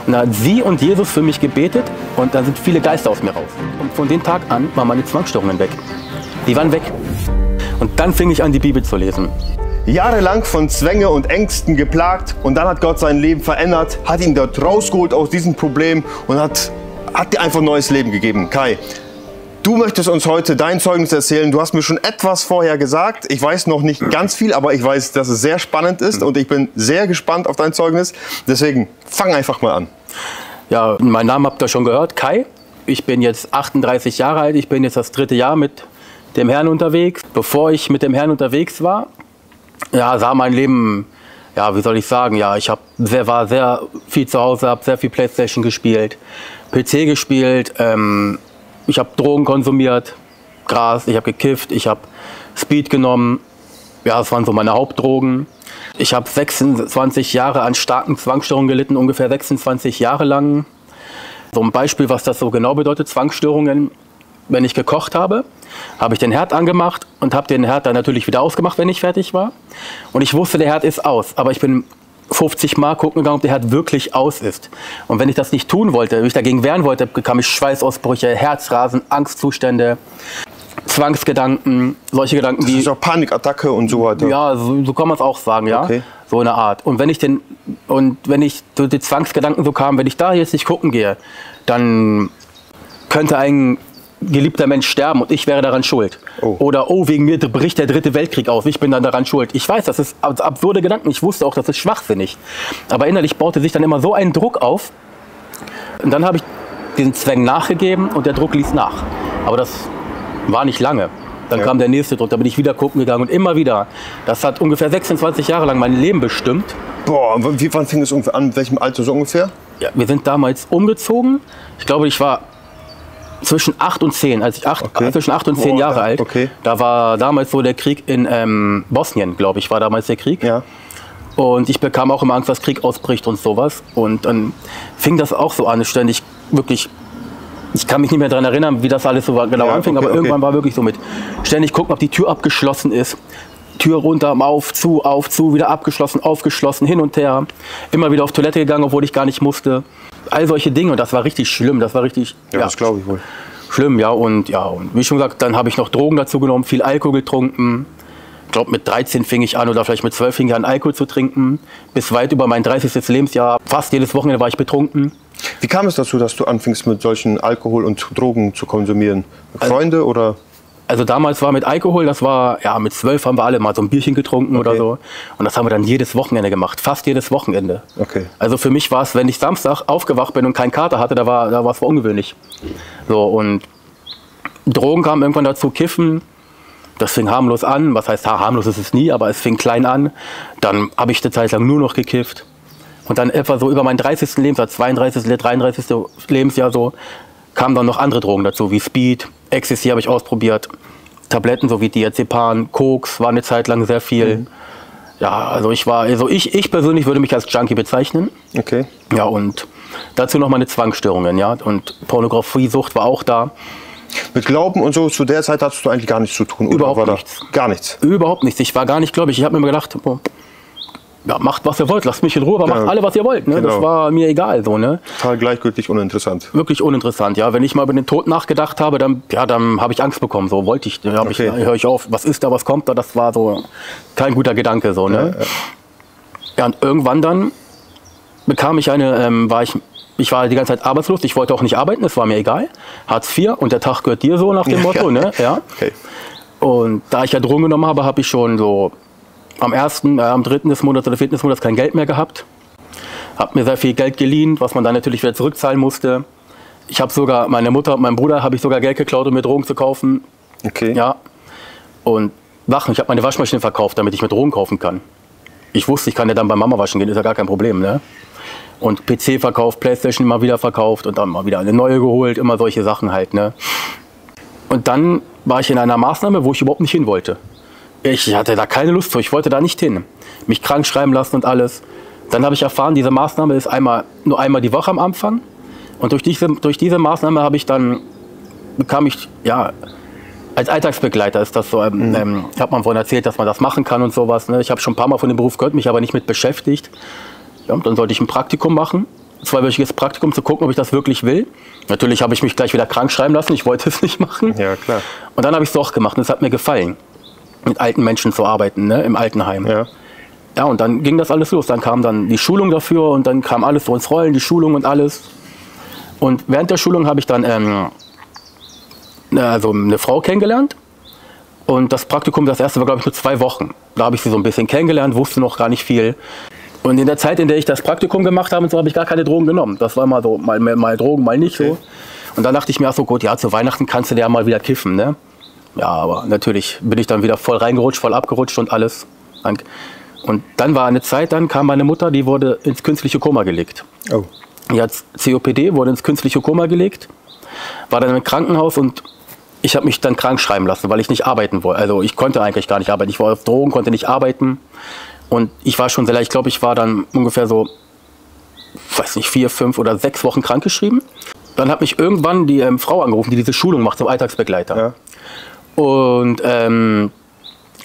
Und da hat sie und Jesus für mich gebetet und dann sind viele Geister aus mir raus. Und von dem Tag an waren meine Zwangsstörungen weg. Die waren weg. Und dann fing ich an, die Bibel zu lesen. Jahrelang von Zwänge und Ängsten geplagt und dann hat Gott sein Leben verändert, hat ihn dort rausgeholt aus diesem Problem und hat dir einfach ein neues Leben gegeben. Kai, du möchtest uns heute dein Zeugnis erzählen. Du hast mir schon etwas vorher gesagt. Ich weiß noch nicht ganz viel, aber ich weiß, dass es sehr spannend ist und ich bin sehr gespannt auf dein Zeugnis. Deswegen fang einfach mal an. Ja, meinen Namen habt ihr schon gehört, Kai. Ich bin jetzt 38 Jahre alt. Ich bin jetzt das 3. Jahr mit dem Herrn unterwegs. Bevor ich mit dem Herrn unterwegs war, ja, sah mein Leben, ja, wie soll ich sagen, ja, war sehr viel zu Hause, habe sehr viel Playstation gespielt, PC gespielt, ich habe Drogen konsumiert, Gras, ich habe gekifft, ich habe Speed genommen, ja, das waren so meine Hauptdrogen. Ich habe 26 Jahre an starken Zwangsstörungen gelitten, ungefähr 26 Jahre lang. So ein Beispiel, was das so genau bedeutet, Zwangsstörungen. Wenn ich gekocht habe, habe ich den Herd angemacht und habe den Herd dann natürlich wieder ausgemacht, wenn ich fertig war. Und ich wusste, der Herd ist aus, aber ich bin 50 Mal gucken gegangen, ob der Herd wirklich aus ist. Und wenn ich das nicht tun wollte, wenn ich dagegen wehren wollte, bekam ich Schweißausbrüche, Herzrasen, Angstzustände, Zwangsgedanken, solche Gedanken wie... Das ist auch Panikattacke und so weiter. Ja, so kann man es auch sagen, ja. Okay. So eine Art. Und wenn ich so die Zwangsgedanken so kamen, wenn ich da jetzt nicht gucken gehe, dann könnte ein geliebter Mensch sterben und ich wäre daran schuld. Oh. Oder, oh, wegen mir bricht der 3. Weltkrieg aus, ich bin dann daran schuld. Ich weiß, das ist absurde Gedanken, ich wusste auch, das ist schwachsinnig. Aber innerlich baute sich dann immer so ein Druck auf. Und dann habe ich diesen Zwängen nachgegeben und der Druck ließ nach. Aber das war nicht lange. Dann kam der nächste Druck, da bin ich wieder gucken gegangen und immer wieder. Das hat ungefähr 26 Jahre lang mein Leben bestimmt. Boah, wann fing es ungefähr an? Mit welchem Alter so ungefähr? Ja, wir sind damals umgezogen. Ich glaube, ich war zwischen 8 und 10, zwischen 8 und 10 Jahre alt. Okay. Da war damals so der Krieg in Bosnien, glaube ich, war damals der Krieg. Ja. Und ich bekam auch immer Angst, dass Krieg ausbricht und sowas. Und dann fing das auch so an, ständig wirklich, ich kann mich nicht mehr daran erinnern, wie das alles so genau anfing, aber irgendwann war wirklich so mit ständig gucken, ob die Tür abgeschlossen ist. Tür runter, auf, zu, wieder abgeschlossen, aufgeschlossen, hin und her. Immer wieder auf Toilette gegangen, obwohl ich gar nicht musste. All solche Dinge und das war richtig schlimm, das war richtig... Ja, das glaube ich wohl. Schlimm, ja. Und wie schon gesagt, dann habe ich noch Drogen dazu genommen, viel Alkohol getrunken. Ich glaube, mit 13 fing ich an oder vielleicht mit 12 fing ich an, Alkohol zu trinken. Bis weit über mein 30. Lebensjahr, fast jedes Wochenende war ich betrunken. Wie kam es dazu, dass du anfingst mit solchen Alkohol und Drogen zu konsumieren? Freunde oder... Also damals war mit Alkohol, das war, ja, mit 12 haben wir alle mal so ein Bierchen getrunken oder so. Und das haben wir dann jedes Wochenende gemacht, fast jedes Wochenende. Okay. Also für mich war es, wenn ich Samstag aufgewacht bin und keinen Kater hatte, da war es ungewöhnlich. So, und Drogen kamen irgendwann dazu, Kiffen. Das fing harmlos an, was heißt harmlos ist es nie, aber es fing klein an. Dann habe ich eine Zeit lang nur noch gekifft. Und dann etwa so über meinen 30. Lebensjahr, 32., 33. Lebensjahr so, kamen dann noch andere Drogen dazu, wie Speed, Ecstasy habe ich ausprobiert, Tabletten so wie Diazepam, Koks war eine Zeit lang sehr viel. Ja, also ich persönlich würde mich als Junkie bezeichnen. Okay. Ja, und dazu noch meine Zwangsstörungen, ja, und Pornografiesucht war auch da. Mit Glauben und so, zu der Zeit hattest du eigentlich gar nichts zu tun? Überhaupt oder nichts. Gar nichts? Überhaupt nichts, ich war gar nicht gläubig. Ich habe mir immer gedacht, ja, macht was ihr wollt, lasst mich in Ruhe, aber macht alle, was ihr wollt. Ne? Genau. Das war mir egal. So, ne? Total gleichgültig, uninteressant. Wirklich uninteressant, ja. Wenn ich mal über den Tod nachgedacht habe, dann habe ich Angst bekommen. So wollte ich, höre ich auf, was ist da, was kommt da, das war so kein guter Gedanke. So, ne? Ja, und irgendwann dann bekam ich ich war die ganze Zeit arbeitslos, ich wollte auch nicht arbeiten, es war mir egal. Hartz IV und der Tag gehört dir so nach dem Motto. Ne? Ja. Okay. Und da ich ja Drogen genommen habe, habe ich schon so am 3. des Monats oder 4. des Monats kein Geld mehr gehabt. Habe mir sehr viel Geld geliehen, was man dann natürlich wieder zurückzahlen musste. Ich habe sogar, meine Mutter und meinem Bruder habe ich sogar Geld geklaut, um mir Drogen zu kaufen. Okay. Ja. Und Sachen, ich habe meine Waschmaschine verkauft, damit ich mir Drogen kaufen kann. Ich wusste, ich kann ja dann bei Mama waschen gehen, ist ja gar kein Problem, ne? Und PC verkauft, Playstation immer wieder verkauft und dann mal wieder eine neue geholt, immer solche Sachen halt, ne? Und dann war ich in einer Maßnahme, wo ich überhaupt nicht hin wollte. Ich hatte da keine Lust zu, ich wollte da nicht hin. Mich krank schreiben lassen und alles. Dann habe ich erfahren, diese Maßnahme ist nur einmal die Woche am Anfang. Und durch diese Maßnahme bekam ich, ja, als Alltagsbegleiter ist das so, hat man vorhin erzählt, dass man das machen kann und sowas. Ne? Ich habe schon ein paar Mal von dem Beruf gehört, mich aber nicht mit beschäftigt. Ja, dann sollte ich ein Praktikum machen. 2-wöchiges Praktikum zu gucken, ob ich das wirklich will. Natürlich habe ich mich gleich wieder krank schreiben lassen, ich wollte es nicht machen. Ja, klar. Und dann habe ich es doch gemacht und es hat mir gefallen, mit alten Menschen zu arbeiten, ne, im Altenheim. Ja. Ja, und dann ging das alles los. Dann kam dann die Schulung dafür und dann kam alles so ins Rollen, die Schulung und alles. Und während der Schulung habe ich dann also eine Frau kennengelernt. Und das Praktikum, das erste war, glaube ich, nur 2 Wochen. Da habe ich sie so ein bisschen kennengelernt, wusste noch gar nicht viel. Und in der Zeit, in der ich das Praktikum gemacht habe, so habe ich gar keine Drogen genommen. Das war mal so, mal Drogen, mal nicht so. Und dann dachte ich mir, ach so gut, ja, zu Weihnachten kannst du ja mal wieder kiffen, ne? Ja, aber natürlich bin ich dann wieder voll reingerutscht, voll abgerutscht und alles. Und dann war eine Zeit, dann kam meine Mutter, die wurde ins künstliche Koma gelegt. Oh. Die hat COPD, wurde ins künstliche Koma gelegt, war dann im Krankenhaus und ich habe mich dann krank schreiben lassen, weil ich nicht arbeiten wollte. Also ich konnte eigentlich gar nicht arbeiten. Ich war auf Drogen, konnte nicht arbeiten. Und ich war schon sehr, ich glaube, ich war dann ungefähr so, weiß nicht, 4, 5 oder 6 Wochen krankgeschrieben. Dann hat mich irgendwann die Frau angerufen, die diese Schulung macht zum Alltagsbegleiter. Ja. Und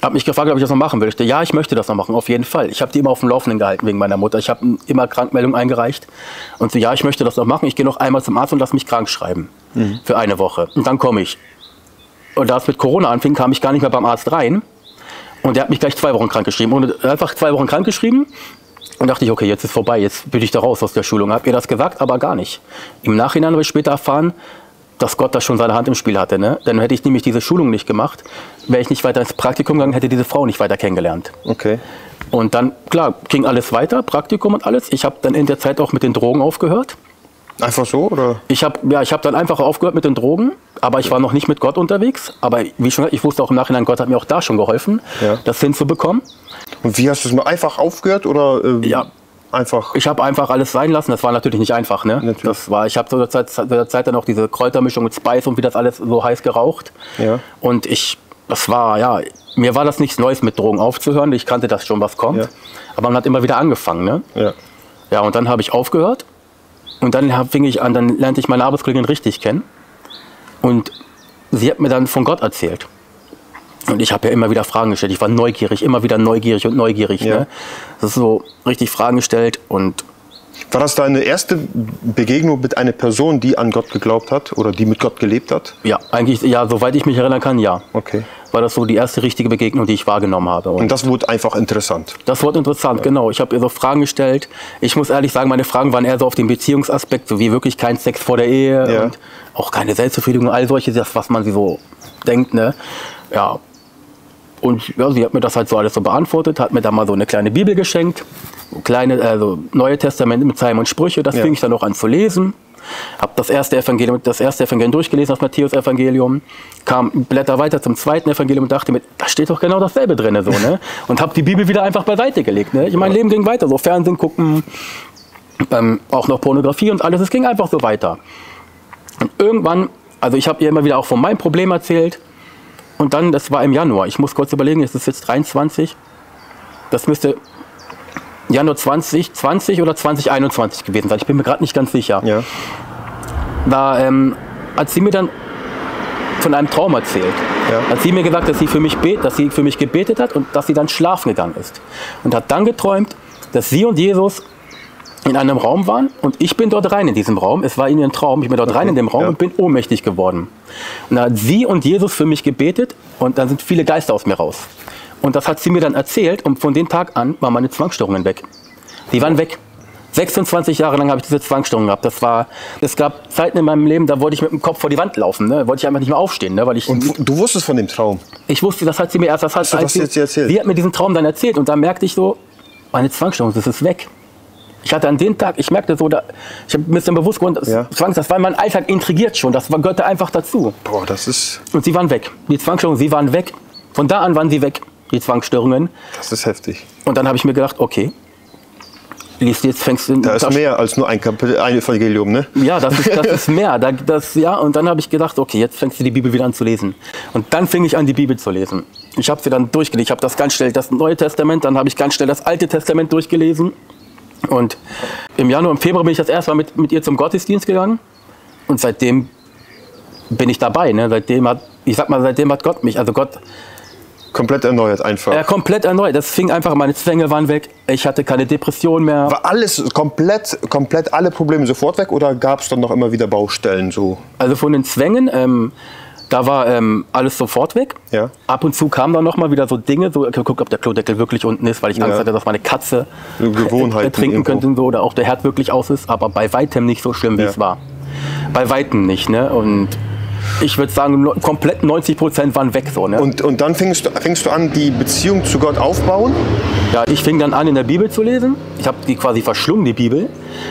habe mich gefragt, ob ich das noch machen möchte. Ja, ich möchte das noch machen, auf jeden Fall. Ich habe die immer auf dem Laufenden gehalten wegen meiner Mutter. Ich habe immer Krankmeldungen eingereicht. Und so, ja, ich möchte das noch machen. Ich gehe noch einmal zum Arzt und lasse mich krank schreiben. Für eine Woche. Und dann komme ich. Und da es mit Corona anfing, kam ich gar nicht mehr beim Arzt rein. Und der hat mich gleich 2 Wochen krank geschrieben. Und einfach 2 Wochen krank geschrieben. Und dachte ich, okay, jetzt ist vorbei. Jetzt bin ich da raus aus der Schulung. Hab ihr das gesagt, aber gar nicht. Im Nachhinein habe ich später erfahren, dass Gott da schon seine Hand im Spiel hatte. Ne? Dann hätte ich nämlich diese Schulung nicht gemacht, wäre ich nicht weiter ins Praktikum gegangen, hätte diese Frau nicht weiter kennengelernt. Okay. Und dann, klar, ging alles weiter, Praktikum und alles. Ich habe dann in der Zeit auch mit den Drogen aufgehört. Einfach so, oder? Ich habe dann einfach aufgehört mit den Drogen, aber ich war noch nicht mit Gott unterwegs. Aber wie schon gesagt, ich wusste auch im Nachhinein, Gott hat mir auch da schon geholfen, das hinzubekommen. Und wie hast du es mal einfach aufgehört, oder? Ja. Einfach. Ich habe einfach alles sein lassen. Das war natürlich nicht einfach. Ne? Natürlich. Ich habe zu der Zeit dann auch diese Kräutermischung mit Spice und wie das alles so heiß geraucht. Ja. Und mir war das nichts Neues mit Drogen aufzuhören. Ich kannte das schon, was kommt. Ja. Aber man hat immer wieder angefangen. Ne? Ja. Ja, und dann habe ich aufgehört. Und dann dann lernte ich meine Arbeitskollegin richtig kennen. Und sie hat mir dann von Gott erzählt. Und ich habe ja immer wieder Fragen gestellt. Ich war neugierig, immer wieder neugierig und neugierig. Ja. Ne? Das ist so richtig Fragen gestellt. Und war das deine erste Begegnung mit einer Person, die an Gott geglaubt hat oder die mit Gott gelebt hat? Ja, eigentlich, ja, soweit ich mich erinnern kann, ja. Okay. War das so die erste richtige Begegnung, die ich wahrgenommen habe. Und das wurde einfach interessant? Das wurde interessant, genau. Ich habe ihr so Fragen gestellt. Ich muss ehrlich sagen, meine Fragen waren eher so auf den Beziehungsaspekt, so wie wirklich kein Sex vor der Ehe und auch keine Selbstbefriedigung, all solche, das, was man sie so denkt, ne? Ja. Und ja, sie hat mir das halt so alles so beantwortet, hat mir da mal so eine kleine Bibel geschenkt, Neue Testamente mit Psalmen und Sprüche, das fing ich dann auch an zu lesen. Habe das erste Evangelium durchgelesen, das Matthäus-Evangelium, kam Blätter weiter zum zweiten Evangelium und dachte mir, da steht doch genau dasselbe drin, so, ne? Und habe die Bibel wieder einfach beiseite gelegt. Ne? Mein Leben ging weiter, so Fernsehen gucken, auch noch Pornografie und alles, es ging einfach so weiter. Und irgendwann, also ich habe ihr immer wieder auch von meinem Problem erzählt. Und dann, das war im Januar, ich muss kurz überlegen, es ist jetzt 23, das müsste Januar 2020 oder 2021 gewesen sein, ich bin mir gerade nicht ganz sicher. Ja. Da hat sie mir dann von einem Traum erzählt. Ja. Hat sie mir gesagt, dass sie für mich gebetet hat und dass sie dann schlafen gegangen ist. Und hat dann geträumt, dass sie und Jesus in einem Raum waren und ich bin dort rein in diesem Raum. Es war ihnen ein Traum, ich bin dort rein in dem Raum und bin ohnmächtig geworden. Und da hat sie und Jesus für mich gebetet und dann sind viele Geister aus mir raus. Und das hat sie mir dann erzählt und von dem Tag an waren meine Zwangsstörungen weg. Die waren weg. 26 Jahre lang habe ich diese Zwangsstörungen gehabt. Es gab Zeiten in meinem Leben, da wollte ich mit dem Kopf vor die Wand laufen. Ne? Wollte ich einfach nicht mehr aufstehen. Ne? Und du wusstest von dem Traum? Ich wusste, das hat sie mir erst erzählt? Sie hat mir diesen Traum dann erzählt und da merkte ich so, meine Zwangsstörung, das ist weg. Ich hatte an dem Tag, ich merkte so, ich habe mir dann bewusst geworden, das war in meinem Alltag intrigiert schon, das gehörte einfach dazu. Boah, das ist... Und sie waren weg, die Zwangsstörungen, sie waren weg. Von da an waren sie weg, die Zwangsstörungen. Das ist heftig. Und dann habe ich mir gedacht, okay, jetzt fängst du... Da ist mehr als nur ein Evangelium, ne? Ja, das ist mehr. Und dann habe ich gedacht, okay, jetzt fängst du die Bibel wieder an zu lesen. Und dann fing ich an, die Bibel zu lesen. Ich habe sie dann durchgelesen, ich habe das ganz schnell, das Neue Testament, dann habe ich ganz schnell das Alte Testament durchgelesen. Und im Februar bin ich das erste Mal mit ihr zum Gottesdienst gegangen. Und seitdem bin ich dabei. Ne? Seitdem hat Gott mich, also Gott Komplett erneuert einfach. Ja, komplett erneuert. Das fing einfach, meine Zwänge waren weg. Ich hatte keine Depression mehr. War alles komplett alle Probleme sofort weg oder gab es dann noch immer wieder Baustellen so? Also von den Zwängen, da war alles sofort weg. Ja. Ab und zu kamen dann noch mal wieder so Dinge, so guck, ob der Klodeckel wirklich unten ist, weil ich Angst hatte, dass meine Katze trinken könnte und so, oder auch der Herd wirklich aus ist. Aber bei weitem nicht so schlimm, wie es war. Bei weitem nicht, ne? Und ich würde sagen, komplett 90% waren weg so, ne? Und dann fängst du an, die Beziehung zu Gott aufbauen? Ja, ich fing dann an, in der Bibel zu lesen. Ich habe die quasi verschlungen, die Bibel.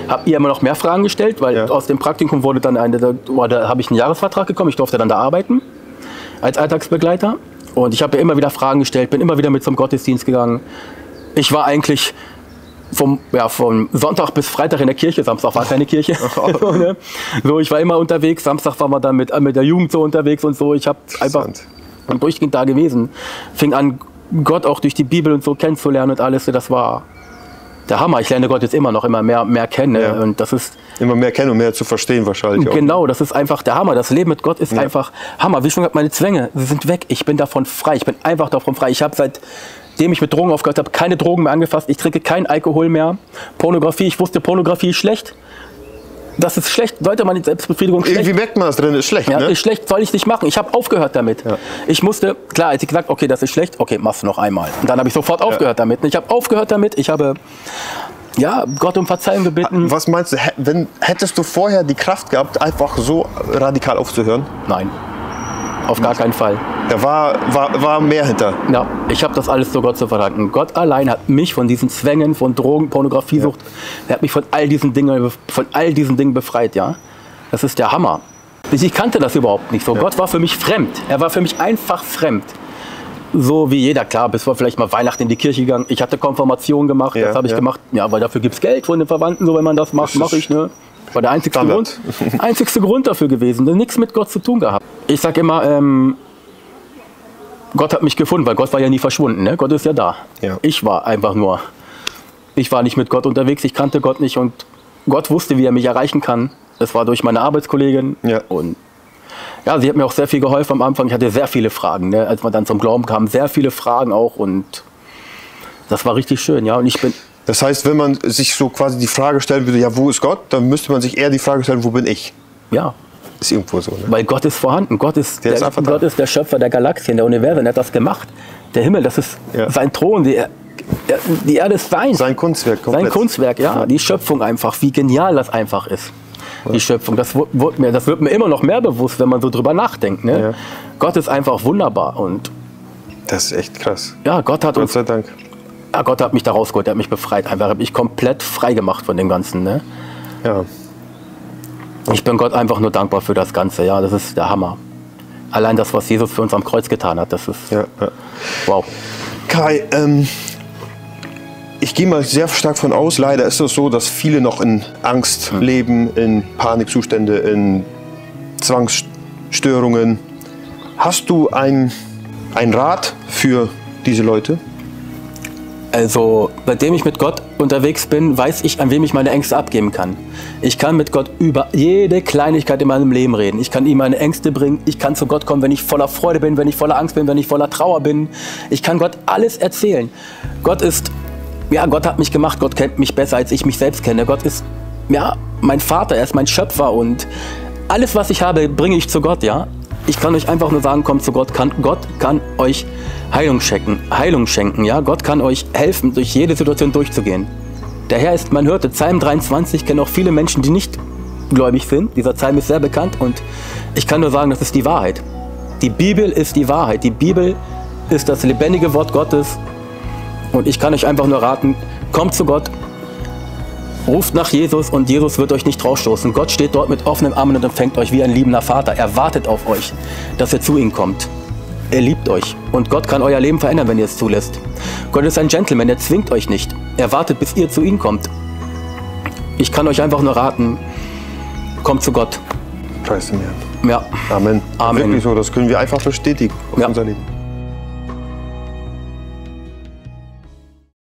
Habe ihr immer noch mehr Fragen gestellt, weil aus dem Praktikum wurde dann da habe ich einen Jahresvertrag bekommen. Ich durfte dann da arbeiten als Alltagsbegleiter. Und ich habe ihr immer wieder Fragen gestellt, bin immer wieder mit zum Gottesdienst gegangen. Ich war eigentlich vom Sonntag bis Freitag in der Kirche. Samstag war keine Kirche. So, ne? So, ich war immer unterwegs. Samstag waren wir dann mit der Jugend so unterwegs und so. Ich habe einfach durchgehend da gewesen. Fing an, Gott auch durch die Bibel und so kennenzulernen und alles. Das war der Hammer. Ich lerne Gott jetzt immer noch immer mehr kennen. Ja. Und das ist immer mehr kennen und mehr zu verstehen wahrscheinlich auch. Genau, das ist einfach der Hammer. Das Leben mit Gott ist einfach Hammer. Wie schon gesagt, meine Zwänge, sie sind weg. Ich bin davon frei. Ich bin einfach davon frei. Ich habe seitdem ich mit Drogen aufgehört habe, keine Drogen mehr angefasst. Ich trinke keinen Alkohol mehr. Pornografie, ich wusste, Pornografie ist schlecht. Das ist schlecht, sollte man die Selbstbefriedigung schlecht. Irgendwie merkt man das drin, ist schlecht, ja, ne? Ist schlecht, soll ich nicht machen. Ich habe aufgehört damit. Ja. Ich musste, klar, als ich gesagt, okay, das ist schlecht, okay, machst du noch einmal. Und dann habe ich sofort aufgehört damit. Ich habe aufgehört damit, ich habe Gott um Verzeihung gebeten. Was meinst du, hättest du vorher die Kraft gehabt, einfach so radikal aufzuhören? Nein, auf gar keinen Fall. Da war mehr hinter. Ja, ich habe das alles zu Gott zu verdanken. Gott allein hat mich von diesen Zwängen, von Drogen, Pornografiesucht, er hat mich von all diesen Dingen befreit, ja. Das ist der Hammer. Ich kannte das überhaupt nicht so. Gott war für mich fremd. Er war für mich einfach fremd. So wie jeder, klar, bis wir vielleicht mal Weihnachten in die Kirche gegangen. Ich hatte Konfirmation gemacht, das habe ich gemacht. Ja, weil dafür gibt es Geld von den Verwandten, so wenn man das macht, mache ich, ne. War der einzigste Grund dafür gewesen. Nichts mit Gott zu tun gehabt. Ich sag immer, Gott hat mich gefunden, weil Gott war ja nie verschwunden. Ne? Gott ist ja da. Ja. Ich war nicht mit Gott unterwegs, ich kannte Gott nicht und Gott wusste, wie er mich erreichen kann. Das war durch meine Arbeitskollegin. Ja. Und ja, sie hat mir auch sehr viel geholfen am Anfang. Ich hatte sehr viele Fragen, ne? Als man dann zum Glauben kam, sehr viele Fragen auch und das war richtig schön. Ja? Und das heißt, wenn man sich so quasi die Frage stellen würde, ja, wo ist Gott, dann müsste man sich eher die Frage stellen, wo bin ich? Ja. Ist irgendwo so, ne? Weil Gott ist vorhanden. Gott ist der Schöpfer der Galaxien, der Universen. Er hat das gemacht. Der Himmel, das ist sein Thron. Die Erde ist sein Kunstwerk. Komplett. Sein Kunstwerk, ja. Die Schöpfung einfach. Wie genial das einfach ist. Ja. Die Schöpfung. Das wird mir immer noch mehr bewusst, wenn man so drüber nachdenkt. Ne? Ja. Gott ist einfach wunderbar. Und das ist echt krass. Ja, Gott sei Dank. Ja, Gott hat mich da rausgeholt. Er hat mich befreit. Einfach hat mich komplett frei gemacht von dem Ganzen. Ne? Ja. Ich bin Gott einfach nur dankbar für das Ganze, ja, das ist der Hammer. Allein das, was Jesus für uns am Kreuz getan hat, das ist wow. Kai, ich gehe mal sehr stark von aus, leider ist es so, dass viele noch in Angst leben, in Panikzustände, in Zwangsstörungen. Hast du einen Rat für diese Leute? Also, seitdem ich mit Gott unterwegs bin, weiß ich, an wem ich meine Ängste abgeben kann. Ich kann mit Gott über jede Kleinigkeit in meinem Leben reden. Ich kann ihm meine Ängste bringen. Ich kann zu Gott kommen, wenn ich voller Freude bin, wenn ich voller Angst bin, wenn ich voller Trauer bin. Ich kann Gott alles erzählen. Gott hat mich gemacht. Gott kennt mich besser, als ich mich selbst kenne. Gott ist, mein Vater. Er ist mein Schöpfer und alles, was ich habe, bringe ich zu Gott, ja. Ich kann euch einfach nur sagen, kommt zu Gott. Gott kann euch Heilung schenken, ja. Gott kann euch helfen, durch jede Situation durchzugehen. Der Herr ist mein Hirte. Psalm 23 kennen auch viele Menschen, die nicht gläubig sind. Dieser Psalm ist sehr bekannt und ich kann nur sagen, das ist die Wahrheit. Die Bibel ist die Wahrheit. Die Bibel ist das lebendige Wort Gottes und ich kann euch einfach nur raten, kommt zu Gott, ruft nach Jesus und Jesus wird euch nicht rausstoßen. Gott steht dort mit offenen Armen und empfängt euch wie ein liebender Vater. Er wartet auf euch, dass ihr zu ihm kommt. Er liebt euch und Gott kann euer Leben verändern, wenn ihr es zulässt. Gott ist ein Gentleman, er zwingt euch nicht. Er wartet, bis ihr zu ihm kommt. Ich kann euch einfach nur raten, kommt zu Gott. Preis dem Herrn. Ja. Amen. Amen. Wirklich so, das können wir einfach bestätigen auf unser Leben.